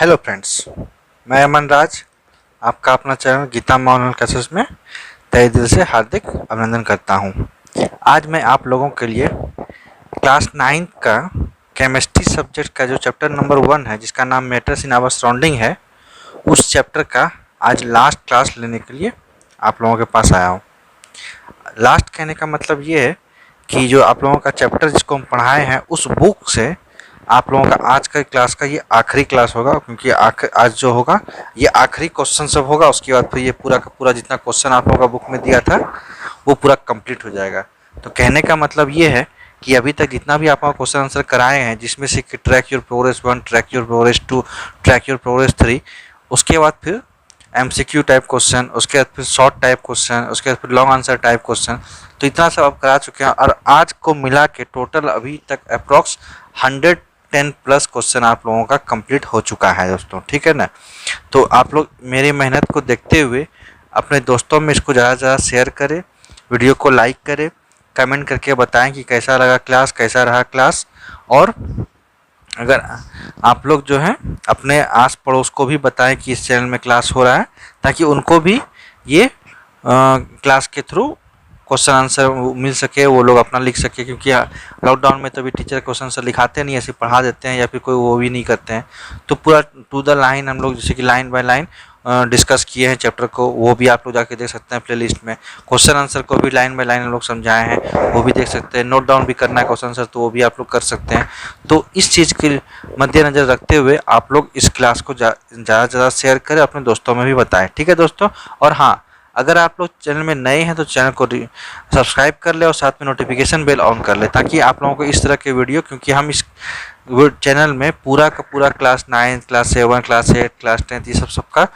Hello friends, मैं अमन राज आपका अपना चैनल गीता ऑनलाइन क्लासेस में तहे दिल से हार्दिक अभिनंदन करता हूं। आज मैं आप लोगों के लिए क्लास 9 का केमिस्ट्री सब्जेक्ट का जो चैप्टर नंबर 1 है, जिसका नाम मैटर्स इन आवर सराउंडिंग है, उस चैप्टर का आज लास्ट क्लास लेने के लिए आप लोगों के पास आया हूँ। लास्ट कहने का मतलब ये है कि जो आप लोगों का चैप्टर जिसको हम पढ़ाए हैं उस बुक से आप लोगों का आज का क्लास का ये आखिरी क्लास होगा, क्योंकि आज जो होगा ये आखिरी क्वेश्चन सब होगा। उसके बाद फिर ये पूरा का पूरा जितना क्वेश्चन आप लोगों का बुक में दिया था वो पूरा कंप्लीट हो जाएगा। तो कहने का मतलब ये है कि अभी तक जितना भी आप क्वेश्चन आंसर कराए हैं, जिसमें से कि track your progress 1, track your progress 2, track your progress 3, उसके बाद फिर एमसीक्यू टाइप क्वेश्चन, उसके बाद फिर शॉर्ट टाइप क्वेश्चन, उसके बाद फिर लॉन्ग आंसर टाइप क्वेश्चन, तो इतना सब आप करा चुके हैं। और आज को मिला के टोटल अभी तक अप्रॉक्स 110 प्लस क्वेश्चन आप लोगों का कंप्लीट हो चुका है दोस्तों, ठीक है ना। तो आप लोग मेरी मेहनत को देखते हुए अपने दोस्तों में इसको ज़्यादा से ज़्यादा शेयर करें, वीडियो को लाइक करें, कमेंट करके बताएं कि कैसा लगा क्लास, कैसा रहा क्लास। और अगर आप लोग जो हैं अपने आस पड़ोस को भी बताएं कि इस चैनल में क्लास हो रहा है, ताकि उनको भी ये क्लास के थ्रू क्वेश्चन आंसर मिल सके, वो लोग अपना लिख सके। क्योंकि लॉकडाउन में तो भी टीचर क्वेश्चन आंसर लिखाते नहीं, ऐसे पढ़ा देते हैं या फिर कोई वो भी नहीं करते हैं। तो पूरा टू द लाइन हम लोग जैसे कि लाइन बाय लाइन डिस्कस किए हैं चैप्टर को, वो भी आप लोग जाके देख सकते हैं प्लेलिस्ट में। क्वेश्चन आंसर को भी लाइन बाय लाइन हम लोग समझाए हैं, वो भी देख सकते हैं। नोट डाउन भी करना है क्वेश्चन आंसर तो वो भी आप लोग कर सकते हैं। तो इस चीज़ के मद्देनज़र रखते हुए आप लोग इस क्लास को ज़्यादा से ज़्यादा शेयर करें, अपने दोस्तों में भी बताएं, ठीक है दोस्तों। और हाँ, अगर आप लोग चैनल में नए हैं तो चैनल को सब्सक्राइब कर ले और साथ में नोटिफिकेशन बेल ऑन कर ले, ताकि आप लोगों को इस तरह के वीडियो, क्योंकि हम इस चैनल में पूरा का पूरा क्लास 9, क्लास 7, क्लास 8, क्लास 10 ये सबका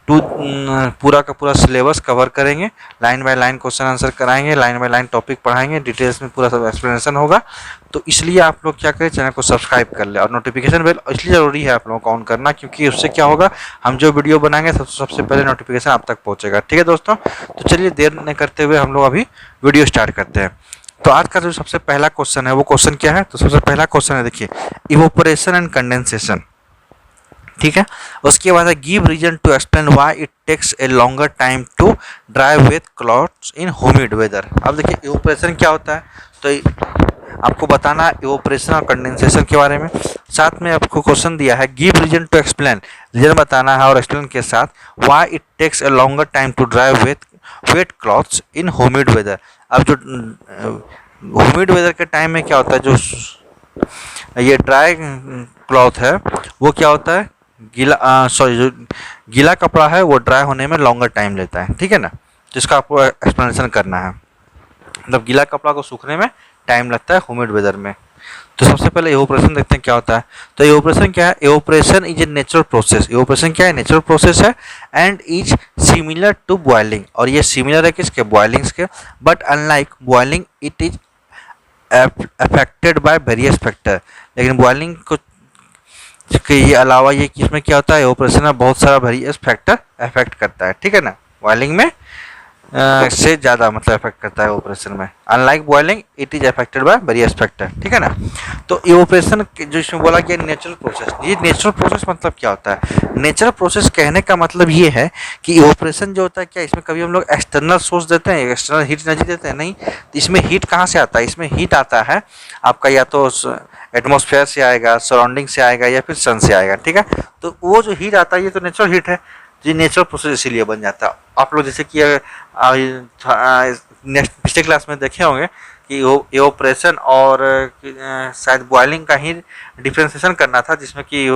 पूरा का पूरा सिलेबस कवर करेंगे। Line by line question answer कराएंगे, लाइन बाय लाइन टॉपिक पढ़ाएंगे, डिटेल्स में पूरा सब एक्सप्लेनेशन होगा। तो इसलिए आप लोग क्या करें, चैनल को सब्सक्राइब कर ले और नोटिफिकेशन बेल इसलिए ज़रूरी है आप लोगों को ऑन करना, क्योंकि उससे क्या होगा, हम जो वीडियो बनाएंगे सबसे पहले नोटिफिकेशन आप तक पहुँचेगा, ठीक है दोस्तों। तो चलिए देर न करते हुए हम लोग अभी वीडियो स्टार्ट करते हैं। तो आज का जो सबसे पहला क्वेश्चन है वो क्वेश्चन क्या है, तो सबसे पहला क्वेश्चन है, देखिए, इवोपोरेशन एंड कंडेंसेशन, ठीक है। उसके बाद है give reason to explain why it takes a longer time to dry with clothes in humid weather. अब देखिए इवोपोरेशन क्या होता है, तो आपको बताना इवोपोरेशन और कंडेंसेशन के बारे में। साथ में आपको क्वेश्चन दिया है give reason to explain, reason बताना है और एक्सप्लेन के साथ why it takes a longer time to dry with wet clothes in humid weather. अब जो ह्यूमिड वेदर के टाइम में क्या होता है, जो ये ड्राई क्लॉथ है वो क्या होता है, जो गीला कपड़ा है वो ड्राई होने में लॉन्गर टाइम लेता है, ठीक है ना। तो इसका आपको एक्सप्लेनेशन करना है, मतलब गीला कपड़ा को सूखने में टाइम लगता है ह्यूमिड वेदर में। तो सबसे पहले इवोपोरेशन देखते हैं क्या होता है। तो इवोपोरेशन क्या है, evaporation is a natural process. Evaporation क्या है, नेचुरल प्रोसेस है and is similar to boiling, और ये सिमिलर है किसके, बॉइलिंग्स के। But unlike boiling it is affected by various factor, लेकिन बॉइलिंग को के ये अलावा ये किसमें क्या होता है, इवोपोरेशन में बहुत सारा वेरियस फैक्टर अफेक्ट करता है, ठीक है ना। बॉइलिंग में से ज़्यादा मतलब अफेक्ट करता है इवोपोरेशन में। Unlike boiling it is affected by various factor, ठीक है ना। तो इवोपोरेशन जो इसमें बोला गया नेचुरल प्रोसेस, ये नेचुरल प्रोसेस मतलब क्या होता है, नेचुरल प्रोसेस कहने का मतलब ये है कि इवोपोरेशन जो होता है क्या, इसमें कभी हम लोग एक्सटर्नल सोर्स देते हैं, एक्सटर्नल हीट एनर्जी देते हैं, नहीं। तो इसमें हीट कहाँ से आता है, इसमें हीट आता है आपका या तो एटमॉस्फेयर से आएगा, सराउंडिंग से आएगा, या फिर सन से आएगा, ठीक है। तो वो जो हीट आता है ये तो नेचुरल हीट है, ये नेचुरल प्रोसेस इसीलिए बन जाता है। आप लोग जैसे कि नेक्स्ट पिछले क्लास में देखे होंगे कि इवोपोरेशन और शायद बॉइलिंग का ही डिफ्रेंसिएशन करना था, जिसमें कि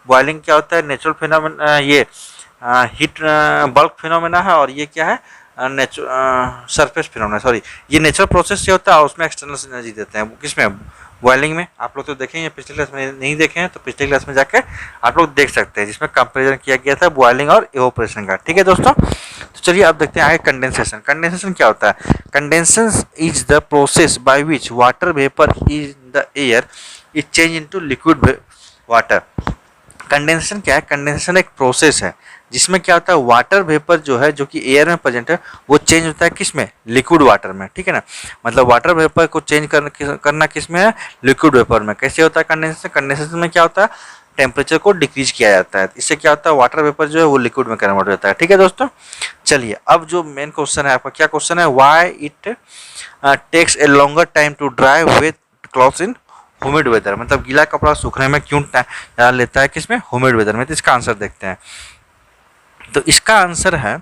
बॉइलिंग क्या होता है, नेचुरल फिनोमेना, ये हीट बल्क फिनोमेना है, और ये क्या है, सरफेस फिनोमेना, सॉरी, ये नेचुरल प्रोसेस से होता है और उसमें एक्सटर्नल एनर्जी देते हैं, किसमें, बॉइलिंग में। आप लोग तो देखेंगे, पिछले क्लास में नहीं देखे हैं तो पिछले क्लास में जाके आप लोग देख सकते हैं, जिसमें कंपैरिजन किया गया था बॉइलिंग और इवोपोरेशन का, ठीक है दोस्तों। तो चलिए अब देखते हैं आगे कंडेंसेशन। कंडेंसेशन क्या होता है, condensation is the process by which water vapour in the air is change into liquid water. Condensation क्या है, कंडेंसेशन एक प्रोसेस है जिसमें क्या होता है, वाटर वेपर जो है, जो कि एयर में प्रेजेंट है, वो चेंज होता है किस में, लिक्विड वाटर में, ठीक है ना। मतलब वाटर वेपर को चेंज करना किस में है, लिक्विड वेपर में। कैसे होता है कंडेंसेशन, कंडेंसेशन में क्या होता है, टेम्परेचर को डिक्रीज किया जाता है। इससे क्या होता है, वाटर वेपर जो है वो लिक्विड में कन्वर्ट हो जाता है। ठीक है दोस्तों, चलिए अब जो मेन क्वेश्चन है आपका, क्या क्वेश्चन है, why it takes a longer time to dry with clothes in humid weather, मतलब गीला कपड़ा सूखने में क्यों टाइम लेता है, किसमें, ह्यूमिड वेदर में। तो इसका आंसर देखते हैं। तो इसका आंसर है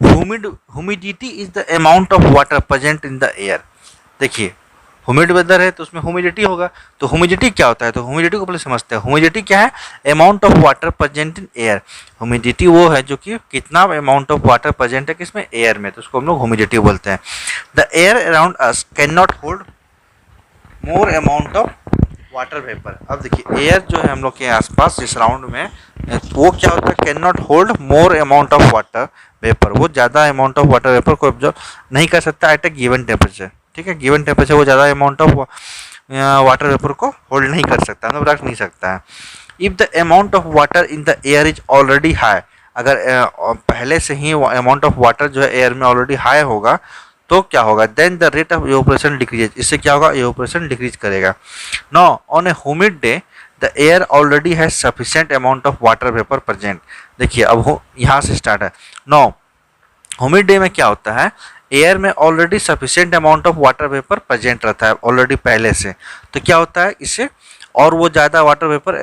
humidity is the amount of water present in the air. देखिए ह्यूमिड वेदर है तो उसमें ह्यूमिडिटी होगा। तो ह्यूमिडिटी क्या होता है, तो ह्यूमिडिटी को पहले समझते हैं। ह्यूमिडिटी क्या है, amount of water present in air. Humidity वो है जो कि कितना अमाउंट ऑफ वाटर प्रेजेंट है किसमें, एयर में, तो उसको हम लोग ह्यूमिडिटी बोलते हैं। The air around us can not hold more amount of water vapour. अब देखिए एयर जो है हम लोग के आसपास इस राउंड में, वो क्या होता है, can not hold more amount of water vapour, वो ज़्यादा अमाउंट ऑफ वाटर वेपर को ऑब्जर्व नहीं कर सकता एट ए गिवन टेम्परेचर। ठीक है, गिवन टेम्परेचर वो ज़्यादा अमाउंट ऑफ वाटर वेपर को होल्ड नहीं कर सकता, मतलब रख नहीं सकता है। If the amount of water in the air is already high, अगर पहले से ही अमाउंट ऑफ वाटर जो है एयर में ऑलरेडी हाई होगा तो क्या होगा, then the rate of evaporation decrease, इससे क्या होगा, इवेपोरेशन डिक्रीज करेगा। No on a humid day the air already has sufficient amount of water vapour present. देखिए अब यहाँ से स्टार्ट है। नो ह्यूमिड डे में क्या होता है, एयर में already sufficient amount of water vapour present रहता है ऑलरेडी पहले से, तो क्या होता है इससे, और वो ज़्यादा वाटर वेपर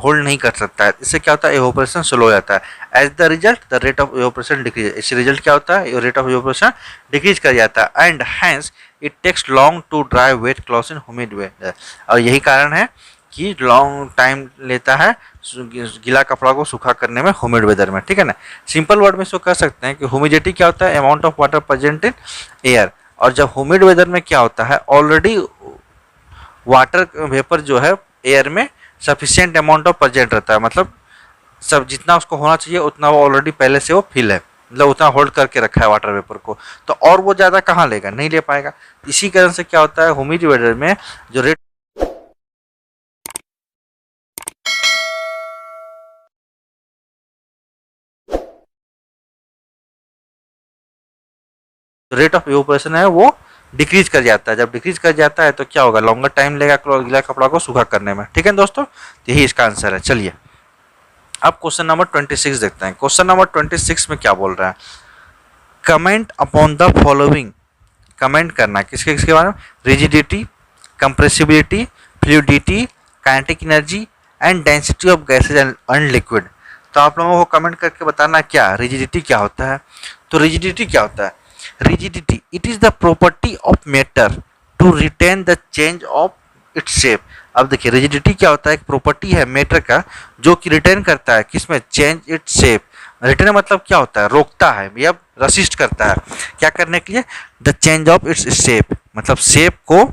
होल्ड नहीं कर सकता है। इससे क्या होता है, इवेपोरेशन स्लो हो जाता है। As the result the rate of evaporation decrease, इससे रिजल्ट क्या होता है, रेट ऑफ इवेपोरेशन डिक्रीज कर जाता है। And hence it takes long to dry wet clothes in humid weather, और यही कारण है कि लॉन्ग टाइम लेता है गीला कपड़ा को सूखा करने में ह्यूमिड वेदर में। ठीक है ना, सिंपल वर्ड में इसको कह सकते हैं कि ह्यूमिडिटी क्या होता है, amount of water present in air, और जब ह्यूमिड वेदर में क्या होता है, ऑलरेडी वाटर वेपर जो है एयर में सफिशिएंट अमाउंट ऑफ प्रेजेंट रहता है, मतलब सब जितना उसको होना चाहिए उतना वो ऑलरेडी पहले से वो फिल है, मतलब उतना होल्ड करके रखा है वाटर वेपर को, तो और वो ज़्यादा कहाँ लेगा, नहीं ले पाएगा। इसी कारण से क्या होता है, ह्यूमिड वेदर में जो रेट ऑफ इवेपोरेशन है वो डिक्रीज कर जाता है। जब डिक्रीज कर जाता है तो क्या होगा, लॉन्गर टाइम लेगा गीला कपड़ा को सूखा करने में। ठीक है दोस्तों, तो यही इसका आंसर है। चलिए अब क्वेश्चन नंबर 26 देखते हैं। क्वेश्चन नंबर 26 में क्या बोल रहा है, comment upon the following, comment करना किसके किसके बारे में, rigidity, compressibility, fluidity, kinetic energy and density of gases and liquid. तो आप लोगों को कमेंट करके बताना क्या रिजिडिटी क्या होता है। तो रिजिडिटी क्या होता है, rigidity it is the property of matter to retain the change of its shape। अब देखिए रिजिडिटी क्या होता है, एक प्रॉपर्टी है मैटर का जो कि रिटेन करता है किसमें, चेंज इट्स शेप। रिटेन मतलब क्या होता है, रोकता है या रसिस्ट करता है, क्या करने के लिए, the change of its shape, मतलब शेप को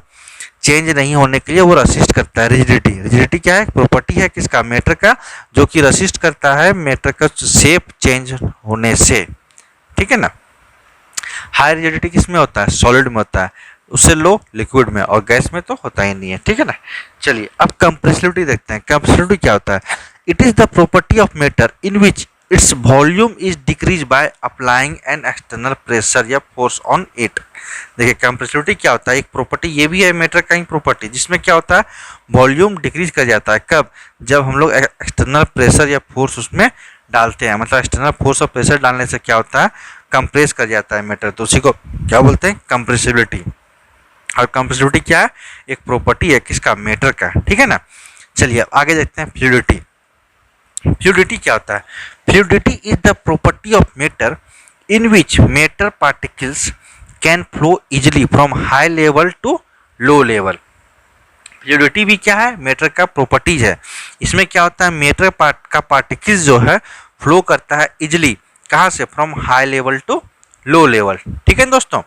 चेंज नहीं होने के लिए वो रसिस्ट करता है। रिजिडिटी, रिजिडिटी क्या है, प्रॉपर्टी है किसका, मैटर का, जो कि रसिस्ट करता है मैटर का शेप चेंज होने से। ठीक है ना, हाई रिजिडिटी किस में होता है, सॉलिड में होता है, उससे लो लिक्विड में, और गैस में तो होता ही नहीं है। ठीक है ना, चलिए अब कंप्रेसिबिलिटी देखते हैं। कंप्रेसिबिलिटी क्या होता है, it is the property of matter in which its volume is decrease by applying an external pressure या फोर्स ऑन इट। देखिए कंप्रेसिबिलिटी क्या होता है, एक प्रॉपर्टी ये भी है मैटर का ही प्रॉपर्टी, जिसमें क्या होता है, वॉल्यूम डिक्रीज कर जाता है। कब, जब हम लोग एक्सटर्नल प्रेशर या फोर्स उसमें डालते हैं, मतलब एक्सटर्नल फोर्स और प्रेशर डालने से क्या होता है, कंप्रेस कर जाता है मैटर, तो उसी को क्या बोलते हैं, कंप्रेसिबिलिटी। और कंप्रेसिबिलिटी क्या है, एक प्रॉपर्टी है किसका, मैटर का। ठीक है ना, चलिए अब आगे देखते हैं फ्लूइडिटी। फ्लूइडिटी क्या होता है, fluidity is the property of matter in which matter particles can flow easily from high level to low level. Fluidity भी क्या है, मैटर का प्रॉपर्टीज है। इसमें क्या होता है, मैटर का पार्टिकल्स जो है फ्लो करता है इजिली, कहाँ से, from high level to low level. ठीक है दोस्तों,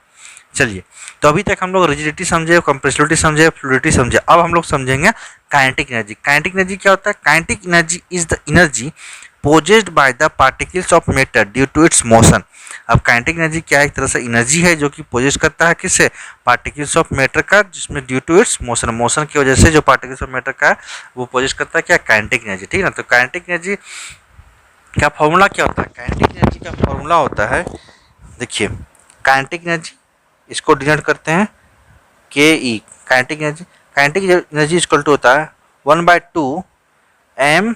चलिए तो अभी तक हम लोग रिजिडिटी समझे, कंप्रेसिबिलिटी समझे, फ्लूइडिटी समझे। अब हम लोग समझेंगे काइनेटिक एनर्जी। काइनेटिक एनर्जी क्या होता है, kinetic energy is the energy possessed by the particles of matter due to its motion. अब काइनेटिक एनर्जी क्या है, एक तरह से एनर्जी है जो कि पोजेस करता है किससे, पार्टिकल्स ऑफ मैटर का, जिसमें due to its motion, motion की वजह से जो पार्टिकल्स ऑफ मैटर का है वो पोजेस करता है क्या, काइनेटिक एनर्जी। ठीक है ना, तो काइनेटिक एनर्जी का फॉर्मूला क्या होता है, काइनेटिक एनर्जी का फॉर्मूला होता है, देखिए काइनेटिक एनर्जी इसको डिनोट करते हैं के E, kinetic energy, kinetic energy equal to होता है 1/2 एम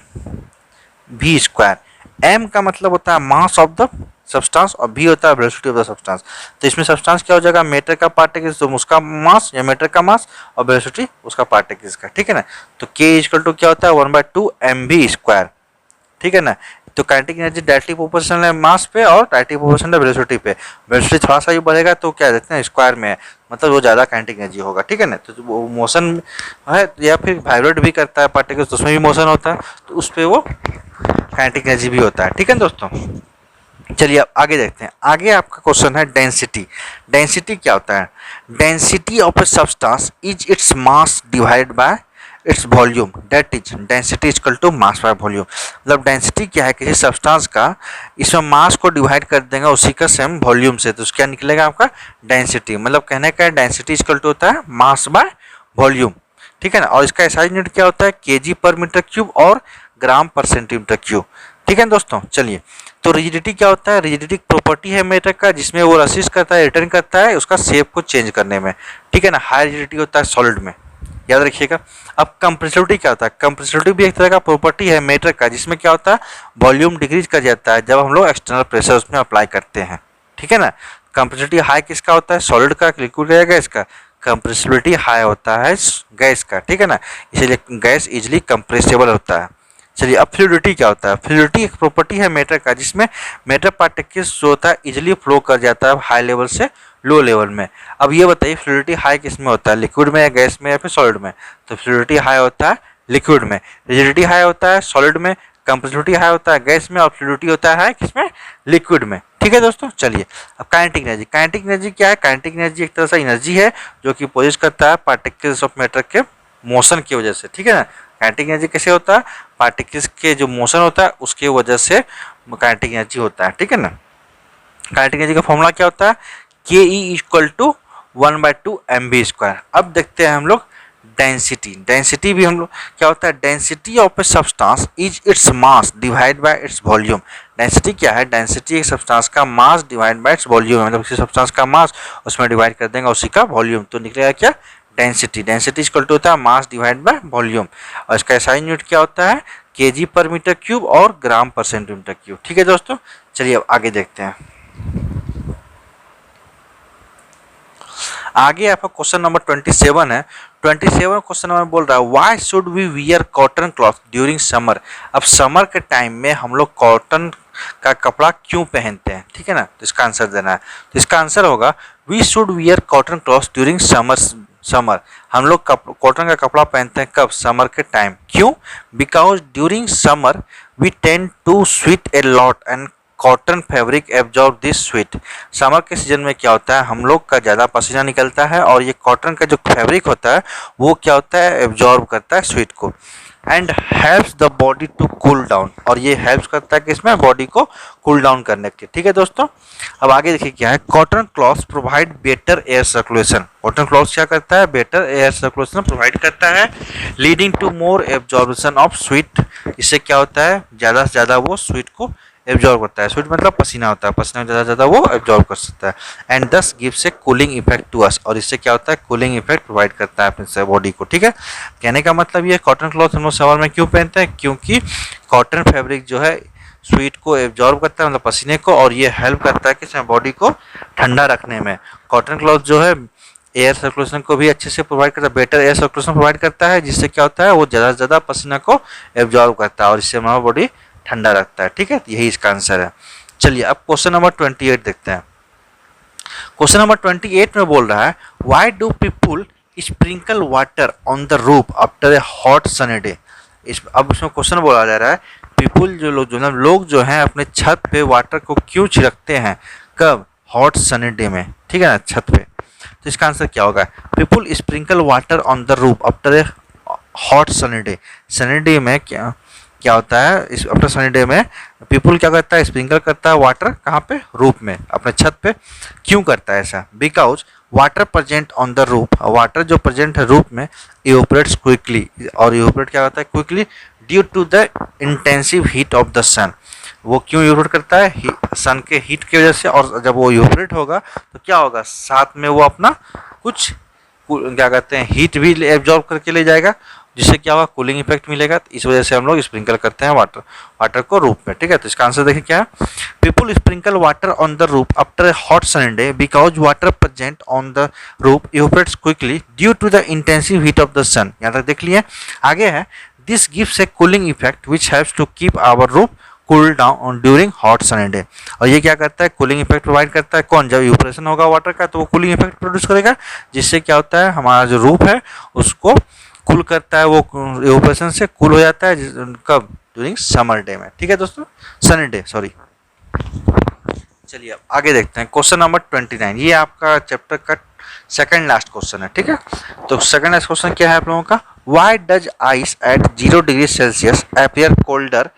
वी स्क्वायर। एम का मतलब होता है मास ऑफ द सब्सटेंस और भी होता है वेलोसिटी ऑफ द सब्सटेंस। तो इसमें सब्सटेंस क्या हो जाएगा, मैटर का पार्टिकल्स तो उसका मास या मैटर का मास और वेलोसिटी उसका पार्टिकल्स का, ठीक है ना। तो के इक्वल टू क्या होता है 1/2 mv स्क्वायर, ठीक है ना। तो काइनेटिक एनर्जी डायरेक्टली प्रोपोर्शनल है मास पे और डायरेक्टली प्रोपोर्शनल है वेलोसिटी पे। वेलोसिटी थोड़ा सा ही बढ़ेगा तो क्या देते हैं स्क्वायर में है, मतलब वो ज़्यादा काइनेटिक एनर्जी होगा, ठीक है ना। तो वो मोशन है या फिर वाइब्रेट भी करता है पार्टिकल्स तो उसमें भी मोशन होता है, तो उस पर वो काइनेटिक एनर्जी भी होता है, ठीक है दोस्तों। चलिए अब आगे देखते हैं। आगे आपका क्वेश्चन है डेंसिटी। डेंसिटी क्या होता है, density of a substance is its mass divided by its volume, that is density equal to mass by volume. मतलब डेंसिटी क्या है किसी सब्सटेंस का, इसमें मास को डिवाइड कर देंगे उसी का सेम वॉल्यूम से, तो क्या निकलेगा आपका डेंसिटी। मतलब कहने का डेंसिटी इक्वल टू होता है मास बाय वॉल्यूम, ठीक है ना। और इसका एसआई यूनिट क्या होता है केजी पर मीटर क्यूब और ग्राम पर सेंटीमीटर क्यूब, ठीक है दोस्तों। चलिए तो रिजिडिटी क्या होता है, रिजिडिटी प्रॉपर्टी है मैटर का जिसमें वो असिस्ट करता है, रिटर्न करता है उसका शेप को चेंज करने में, ठीक है ना। हाई रिजिडिटी होता है सॉलिड में, याद रखिएगा। अब कंप्रेसिबिलिटी क्या होता है, कंप्रेसिबिलिटी भी एक तरह का प्रॉपर्टी है मैटर का जिसमें क्या होता है वॉल्यूम डिक्रीज कर जाता है जब हम लोग एक्सटर्नल प्रेशर उसमें अप्लाई करते हैं, ठीक है ना। कंप्रेसिबिलिटी हाई किसका होता है, सॉलिड का, लिक्विड या गैस का। कंप्रेसिबिलिटी हाई होता है गैस का, ठीक है ना, इसीलिए गैस इजिली कंप्रेसिबल होता है। चलिए अब फ्लूइडिटी क्या होता है, फ्लूइडिटी एक प्रॉपर्टी है मैटर का जिसमें मैटर पार्टिकल्स जो होता है इजिली फ्लो कर जाता है हाई लेवल से लो लेवल में। अब ये बताइए फ्लूइडिटी हाई किस में होता है, लिक्विड में या गैस में या फिर सॉलिड में। तो फ्लूइडिटी हाई होता है लिक्विड में, रिजिडिटी हाई होता है सॉलिड में, कंप्रेसिबिलिटी हाई होता है गैस में और फ्लूइडिटी होता है किसमें, लिक्विड में, ठीक है दोस्तों। चलिए अब काइनेटिक एनर्जी। काइनेटिक एनर्जी क्या है, काइनेटिक एनर्जी एक तरह से एनर्जी है जो कि पोजेस करता है पार्टिकल्स ऑफ मैटर के मोशन की वजह से, ठीक है ना। काइनेटिक एनर्जी कैसे होता है, पार्टिकल्स के जो मोशन होता है उसके वजह से काइनेटिक एनर्जी होता है, ठीक है ना। काइनेटिक एनर्जी का फॉर्मूला क्या होता है K E equal to 1/2 mv square. अब देखते हैं हम लोग डेंसिटी। डेंसिटी भी हम लोग क्या होता है, density of a substance is its mass divide by its volume. Density क्या है, डेंसिटी एक सब्सटेंस का mass divide by its volume, मतलब किसी सब्सटेंस का मास उसमें डिवाइड कर देंगे उसी का वॉल्यूम, तो निकलेगा क्या डेंसिटी। डेंसिटी इक्वल टू होता है मास डिवाइड बाय वॉल्यूम और इसका एसआई यूनिट क्या होता है केजी पर मीटर क्यूब और ग्राम पर सेंटीमीटर क्यूब, ठीक है दोस्तों। चलिए अब आगे देखते हैं। आगे आपका क्वेश्चन नंबर 27 है। 27 क्वेश्चन नंबर बोल रहा है why should we wear cotton cloth during summer. अब समर के टाइम में हम लोग कॉटन का कपड़ा क्यों पहनते हैं, ठीक है ना। तो इसका आंसर देना है, तो इसका आंसर होगा we should wear cotton cloth during summer. हम लोग कॉटन का कपड़ा पहनते हैं कब, समर के टाइम। क्यों, because during summer we tend to sweat a lot and cotton fabric absorb this sweat. Summer के सीजन में क्या होता है हम लोग का ज़्यादा पसीना निकलता है और ये कॉटन का जो फैब्रिक होता है वो क्या होता है एब्जॉर्ब करता है स्वेट को and helps the body to cool down, और ये हेल्प्स करता है किसमें, बॉडी को कूल डाउन करने के, ठीक है दोस्तों। अब आगे देखिए क्या है, cotton clothes provide better air circulation. Cotton clothes क्या करता है, बेटर एयर सर्कुलेशन प्रोवाइड करता है leading to more absorption of sweat. इससे क्या होता है ज़्यादा से ज़्यादा वो स्वेट को एब्जॉर्ब करता है। स्वेट मतलब पसीना होता है, पसीना ज़्यादा से ज़्यादा वो एब्जॉर्ब कर सकता है and thus gives a cooling effect to us, और इससे क्या होता है कूलिंग इफेक्ट प्रोवाइड करता है अपने बॉडी को, ठीक है। कहने का मतलब ये कॉटन क्लॉथ हम लोग समर में क्यों पहनते हैं, क्योंकि कॉटन फैब्रिक जो है स्वेट को एब्जॉर्ब करता है मतलब पसीने को, और ये हेल्प करता है कि बॉडी को ठंडा रखने में। कॉटन क्लॉथ जो है एयर सर्कुलेशन को भी अच्छे से प्रोवाइड करता है, बेटर एयर सर्कुलेशन प्रोवाइड करता है, जिससे क्या होता है वो ज़्यादा से ज़्यादा पसीना को एब्जॉर्ब करता है और इससे हमारा बॉडी ठंडा रखता है, ठीक है। यही इसका आंसर है। चलिए अब क्वेश्चन नंबर 28 देखते हैं। क्वेश्चन नंबर 28 में बोल रहा है why do people sprinkle water on the roof after a hot sunny day. अब इसमें क्वेश्चन बोला जा रहा है पीपुल लोग जो हैं अपने छत पे वाटर को क्यों छिड़कते हैं, कब, हॉट सनी डे में, ठीक है ना, छत पे। तो इसका आंसर क्या होगा, people sprinkle water on the roof after a hot sunny day. Sunny day में क्या होता है, इस आफ्टर सनी डे में पीपल क्या करता है, स्प्रिंकल करता है वाटर, कहाँ पे, रूफ में, अपने छत पे। क्यों करता है ऐसा, because water present on the roof, water जो प्रेजेंट है रूफ में इवोपरेट्स क्विकली, और इवोपरेट क्या होता है quickly due to the intensive heat of the sun. वो क्यों इवोपरेट करता है, सन के हीट की वजह से, और जब वो इवोपरेट होगा तो क्या होगा, साथ में वो अपना कुछ क्या कहते हैं हीट भी एब्जॉर्ब करके ले जाएगा जिससे क्या होगा, कूलिंग इफेक्ट मिलेगा। इस वजह से हम लोग स्प्रिंकल करते हैं वाटर को रूफ में, ठीक है। तो इसका आंसर देखिए क्या है, people sprinkle water on the roof after a hot sunny day because water present on the roof evaporates quickly due to the intensive heat of the sun. यहाँ तक देख लिए। आगे है, this gives a cooling effect which helps to keep our roof cool down during hot sunny day. और ये क्या करता है, कूलिंग इफेक्ट प्रोवाइड करता है। कौन, जब इवेपोरेशन होगा वाटर का तो वो कूलिंग इफेक्ट प्रोड्यूस करेगा, जिससे क्या होता है, हमारा जो रूफ है उसको कूल करता है, वो इवेपोरेशन से कूल हो जाता है। कब, ड्यूरिंग समर डे में, ठीक है दोस्तों, सनी डे, सॉरी। चलिए अब आगे देखते हैं क्वेश्चन नंबर 29। ये आपका चैप्टर का सेकंड लास्ट क्वेश्चन है, ठीक है। तो सेकंड लास्ट क्वेश्चन क्या है आप लोगों का, why does ice at 0 degree Celsius appear colder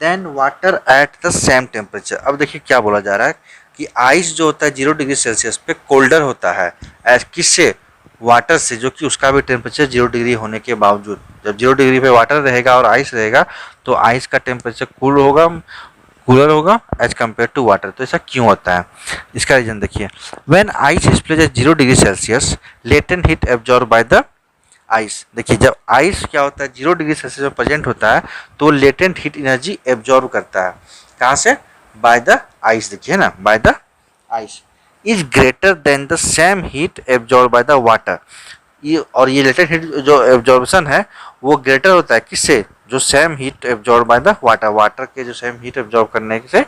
than water at the same temperature. अब देखिए क्या बोला जा रहा है कि आइस जो होता है 0 डिग्री सेल्सियस पे कोल्डर होता है एज किससे, वाटर से, जो कि उसका भी टेम्परेचर 0 डिग्री होने के बावजूद। जब 0 डिग्री पे वाटर रहेगा और आइस रहेगा तो आइस का टेम्परेचर कूलर होगा एज कम्पेयर टू वाटर। तो ऐसा क्यों होता है, इसका रीजन देखिए। When ice is placed at 0 degree Celsius latent heat absorb by the ice. देखिए जब आइस क्या होता है 0 डिग्री सेल्सियस में प्रेजेंट होता है तो लेटेंट हीट एनर्जी एब्जॉर्ब करता है, कहाँ से, बाय द आइस। देखिए ना, by the ice is greater than the same heat absorb by the water. ये लेटेंट हीट जो एब्जॉर्बन है वो ग्रेटर होता है किससे, जो same heat absorb by the water के जो सेम हीट एब्जॉर्ब करने से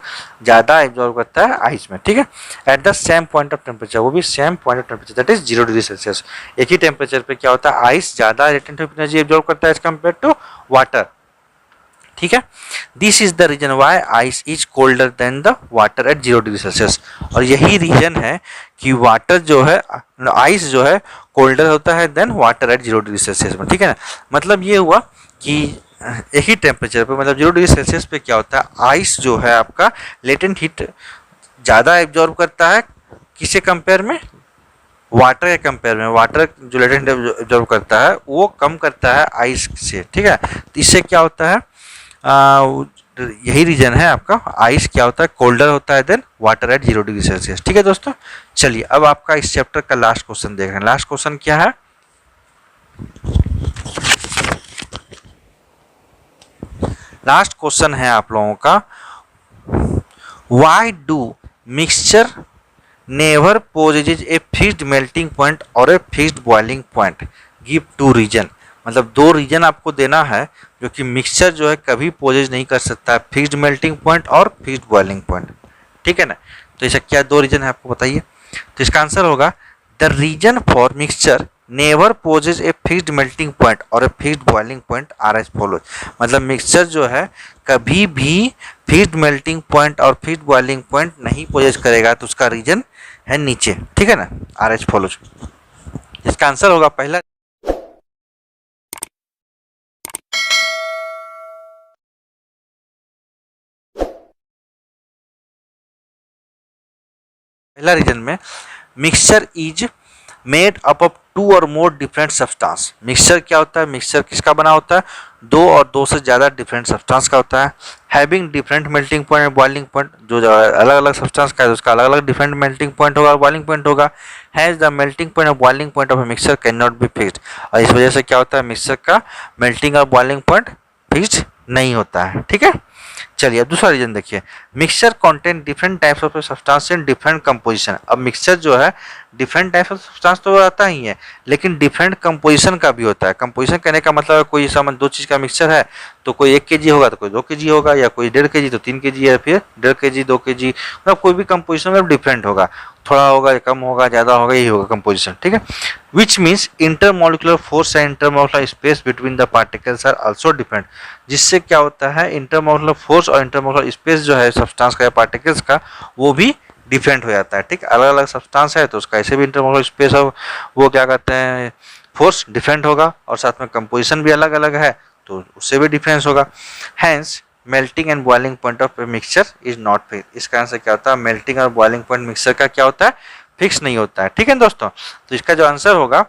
ज़्यादा एब्जॉर्ब करता है आइस में, ठीक है। Eight the same point of temperature, वो भी same point of temperature that is 0 degree Celsius. एक ही टेम्परेचर पे क्या होता है, आइस ज़्यादा लेटेंट एनर्जी एब्जॉर्ब करता है एज कम्पेयर टू वाटर, ठीक है। This is the reason why ice is colder than the water at 0 degree Celsius. और यही रीजन है कि वाटर जो है, आइस जो है कोल्डर होता है then water at 0 degree Celsius में, ठीक है ना। मतलब ये हुआ कि एक ही टेम्परेचर पे, मतलब 0 डिग्री सेल्सियस पे क्या होता है, आइस जो है आपका लेटेंट हीट ज़्यादा एब्जॉर्ब करता है, किसे कंपेयर में, वाटर के कंपेयर में। वाटर जो लेटेंट एब्जॉर्ब करता है वो कम करता है आइस से, ठीक है। तो इससे क्या होता है, यही रीजन है आपका, आइस क्या होता है, कोल्डर होता है then water at 0 degree Celsius, ठीक है दोस्तों। चलिए अब आपका इस चैप्टर का लास्ट क्वेश्चन देख रहे हैं। लास्ट क्वेश्चन क्या है, लास्ट क्वेश्चन है आप लोगों का, why do mixture never possess a fixed melting point और a fixed boiling point, give 2 reason. मतलब 2 रीजन आपको देना है जो कि मिक्सचर जो है कभी पोजेज नहीं कर सकता है, फिक्स्ड मेल्टिंग पॉइंट और फिक्स्ड बॉइलिंग पॉइंट, ठीक है ना। तो ऐसा क्या 2 रीजन है आपको बताइए। तो इसका आंसर होगा, the reason for mixture never possess a fixed melting point और a fixed boiling point are as follows. मतलब मिक्सचर जो है कभी भी फिक्स्ड मेल्टिंग पॉइंट और फिक्स्ड बॉइलिंग पॉइंट नहीं पोजेज करेगा, तो उसका रीजन है नीचे, ठीक है ना, आर एच फॉलोज। इसका आंसर होगा पहला रीजन में, mixture is made up of 2 और मोर डिफरेंट सब्सटेंस। मिक्सचर क्या होता है, मिक्सचर किसका बना होता है, 2 और 2 से ज़्यादा डिफरेंट सब्सटेंस का होता है। हैविंग डिफरेंट मेल्टिंग पॉइंट और बॉइलिंग पॉइंट, जो अलग अलग सब्सटेंस का है उसका अलग अलग डिफरेंट मेल्टिंग पॉइंट होगा और बॉइलिंग पॉइंट होगा। हैज द मेल्टिंग पॉइंट और boiling point of a mixture can not be fixed. और इस वजह से क्या होता है, मिक्सचर का मेल्टिंग और बॉइलिंग पॉइंट फिक्स्ड नहीं होता है, ठीक है। चलिए अब दूसरा रीजन देखिए, mixture content different types of substance in different composition. अब मिक्सचर जो है डिफरेंट टाइप्स ऑफ सब्सटेंस तो आता ही है, लेकिन डिफरेंट कंपोजिशन का भी होता है। कंपोजिशन कहने का मतलब है कोई सामान 2 चीज़ का मिक्सचर है तो कोई 1 kg होगा तो कोई 2 kg होगा, या कोई 1.5 kg तो 3 kg, या फिर 1.5 kg 2 kg, मतलब कोई भी कंपोजिशन में डिफरेंट होगा, थोड़ा होगा, कम होगा, ज़्यादा होगा, यही होगा कंपोजिशन, ठीक है। Which means intermolecular force and intermolecular space between the particles are also different. जिससे क्या होता है, इंटरमोलिकुलर फोर्स और इंटरमोलिकुलर स्पेस जो है सब्सटेंस का या पार्टिकल्स का वो भी डिफरेंट हो जाता है, ठीक। अलग अलग सब्सटेंस है तो उसका ऐसे भी इंटरमोलिकुलर स्पेस हो, वो क्या कहते हैं, फोर्स डिफरेंट होगा, और साथ में कंपोजिशन भी अलग अलग है तो उससे भी डिफरेंस होगा। Hence melting and boiling point of mixture is not fix. इसका आंसर क्या होता है, मेल्टिंग और बॉइलिंग पॉइंट मिक्सचर का क्या होता है, फिक्स नहीं होता है, ठीक है दोस्तों। तो इसका जो आंसर होगा,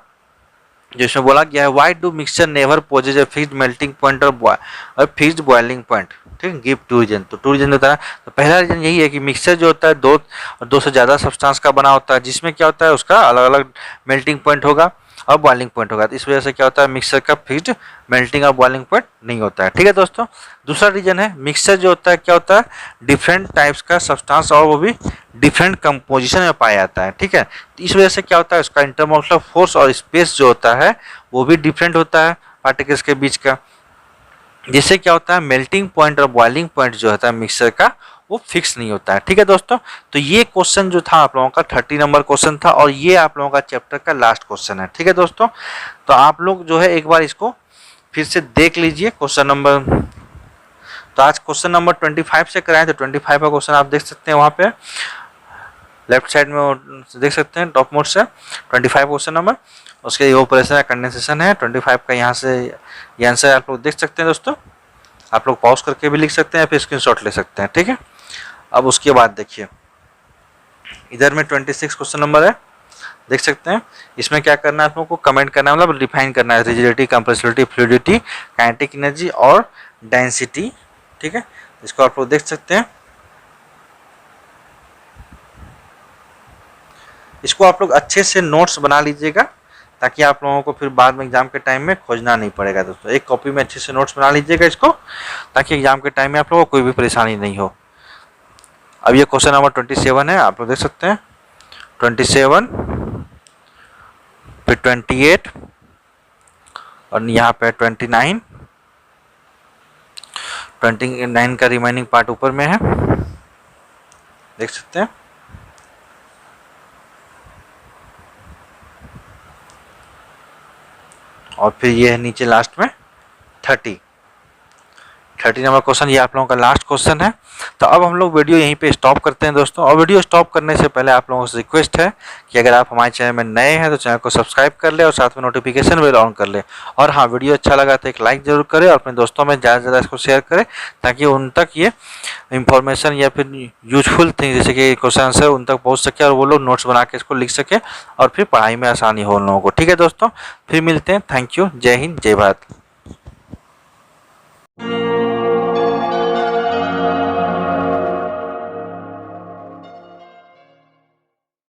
जो इसमें बोला गया है, why do mixture never possess a fixed melting point और फिक्स्ड बॉइलिंग पॉइंट, ठीक। Give 2 reason. तो 2 रीजन होता है। तो पहला रीजन यही है कि मिक्सचर जो होता है 2 और 2 से ज़्यादा सब्सटेंस का बना होता है, जिसमें क्या होता है उसका अलग अलग मेल्टिंग पॉइंट होगा, और बॉइलिंग पॉइंट होगा। तो इस वजह से क्या होता है, मिक्सचर का फिक्स्ड मेल्टिंग और बॉइलिंग पॉइंट नहीं होता है। ठीक है दोस्तों। दूसरा रीजन है, मिक्सचर जो होता है क्या होता है, डिफरेंट टाइप्स का सब्सटेंस और वो भी डिफरेंट कंपोजिशन में पाया जाता है। ठीक है। तो इस वजह से क्या होता है, उसका इंटरमोलेकुलर फोर्स और स्पेस जो होता है वो भी डिफरेंट होता है पार्टिकल्स के बीच का, जिससे क्या होता है, मेल्टिंग पॉइंट और बॉइलिंग पॉइंट जो होता है मिक्सचर का वो फिक्स नहीं होता है। ठीक है दोस्तों। तो ये क्वेश्चन जो था आप लोगों का 30 नंबर क्वेश्चन था और ये आप लोगों का चैप्टर का लास्ट क्वेश्चन है। ठीक है दोस्तों। तो आप लोग जो है एक बार इसको फिर से देख लीजिए क्वेश्चन नंबर। तो आज क्वेश्चन नंबर 25 से कराएं, तो 25 का क्वेश्चन आप देख सकते हैं वहाँ पे लेफ्ट साइड में देख सकते हैं टॉप मोड से 25 क्वेश्चन नंबर। उसके इवेपोरेशन है, कंडेंसेशन है। 25 का यहाँ से ये आंसर आप लोग देख सकते हैं दोस्तों। आप लोग पॉज करके भी लिख सकते हैं, फिर स्क्रीनशॉट ले सकते हैं। ठीक है। अब उसके बाद देखिए इधर में 26 क्वेश्चन नंबर है, देख सकते हैं। इसमें क्या करना है आप लोगों को, कमेंट करना है, मतलब डिफाइन करना है rigidity, compressibility, fluidity, kinetic energy और डेंसिटी। ठीक है। इसको आप लोग देख सकते हैं। इसको आप लोग अच्छे से नोट्स बना लीजिएगा ताकि आप लोगों को फिर बाद में एग्जाम के टाइम में खोजना नहीं पड़ेगा दोस्तों। एक कॉपी में अच्छे से नोट्स बना लीजिएगा इसको, ताकि एग्जाम के टाइम में आप लोगों को कोई भी परेशानी नहीं हो। अब ये क्वेश्चन नंबर 27 है, आप लोग देख सकते हैं 27, फिर 28 और यहाँ पे 29 का रिमाइनिंग पार्ट ऊपर में है, देख सकते हैं। और फिर ये है नीचे लास्ट में 30 नंबर क्वेश्चन, ये आप लोगों का लास्ट क्वेश्चन है। तो अब हम लोग वीडियो यहीं पे स्टॉप करते हैं दोस्तों। और वीडियो स्टॉप करने से पहले आप लोगों से रिक्वेस्ट है कि अगर आप हमारे चैनल में नए हैं तो चैनल को सब्सक्राइब कर ले और साथ में नोटिफिकेशन बेल ऑन कर ले। और हाँ, वीडियो अच्छा लगा तो एक लाइक जरूर करें और अपने दोस्तों में ज़्यादा से ज़्यादा इसको शेयर करें ताकि उन तक ये इंफॉर्मेशन या फिर यूजफुल थिंग जैसे कि क्वेश्चन आंसर उन तक पहुँच सके और वो लोग नोट्स बना के इसको लिख सके और फिर पढ़ाई में आसानी हो उन लोगों को। ठीक है दोस्तों, फिर मिलते हैं। Thank you. जय हिंद, जय भारत।